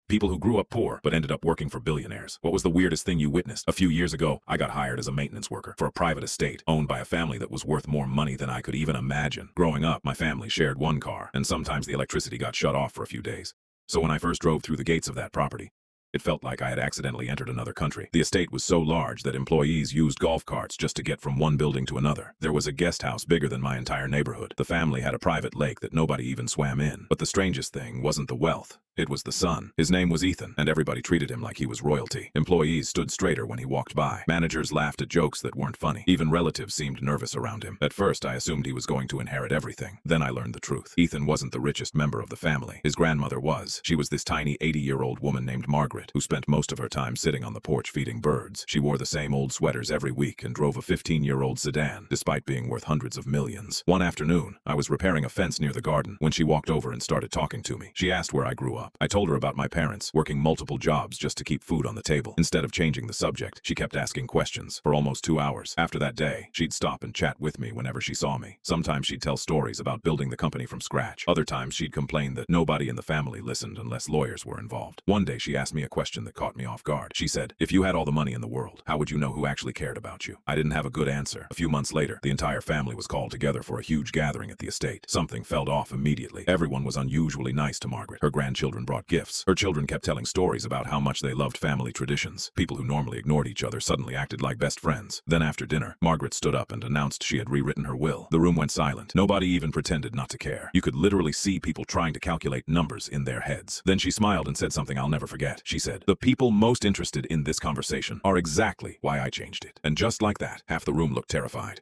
People who grew up poor but ended up working for billionaires. What was the weirdest thing you witnessed? A few years ago, I got hired as a maintenance worker for a private estate owned by a family that was worth more money than I could even imagine. Growing up, my family shared one car, and sometimes the electricity got shut off for a few days. So when I first drove through the gates of that property, it felt like I had accidentally entered another country. The estate was so large that employees used golf carts just to get from one building to another. There was a guest house bigger than my entire neighborhood. The family had a private lake that nobody even swam in. But the strangest thing wasn't the wealth. It was the son. His name was Ethan, and everybody treated him like he was royalty. Employees stood straighter when he walked by. Managers laughed at jokes that weren't funny. Even relatives seemed nervous around him. At first, I assumed he was going to inherit everything. Then I learned the truth. Ethan wasn't the richest member of the family. His grandmother was. She was this tiny 80-year-old woman named Margaret, who spent most of her time sitting on the porch feeding birds. She wore the same old sweaters every week and drove a 15-year-old sedan, despite being worth hundreds of millions. One afternoon, I was repairing a fence near the garden when she walked over and started talking to me. She asked where I grew up. I told her about my parents, working multiple jobs just to keep food on the table. Instead of changing the subject, she kept asking questions for almost 2 hours. After that day, she'd stop and chat with me whenever she saw me. Sometimes she'd tell stories about building the company from scratch. Other times she'd complain that nobody in the family listened unless lawyers were involved. One day she asked me a question that caught me off guard. She said, "If you had all the money in the world, how would you know who actually cared about you?" I didn't have a good answer. A few months later, the entire family was called together for a huge gathering at the estate. Something fell off immediately. Everyone was unusually nice to Margaret. Her grandchildren brought gifts. Her children kept telling stories about how much they loved family traditions. People who normally ignored each other suddenly acted like best friends. Then after dinner, Margaret stood up and announced she had rewritten her will. The room went silent. Nobody even pretended not to care. You could literally see people trying to calculate numbers in their heads. Then she smiled and said something I'll never forget. She said, "The people most interested in this conversation are exactly why I changed it." And just like that, half the room looked terrified.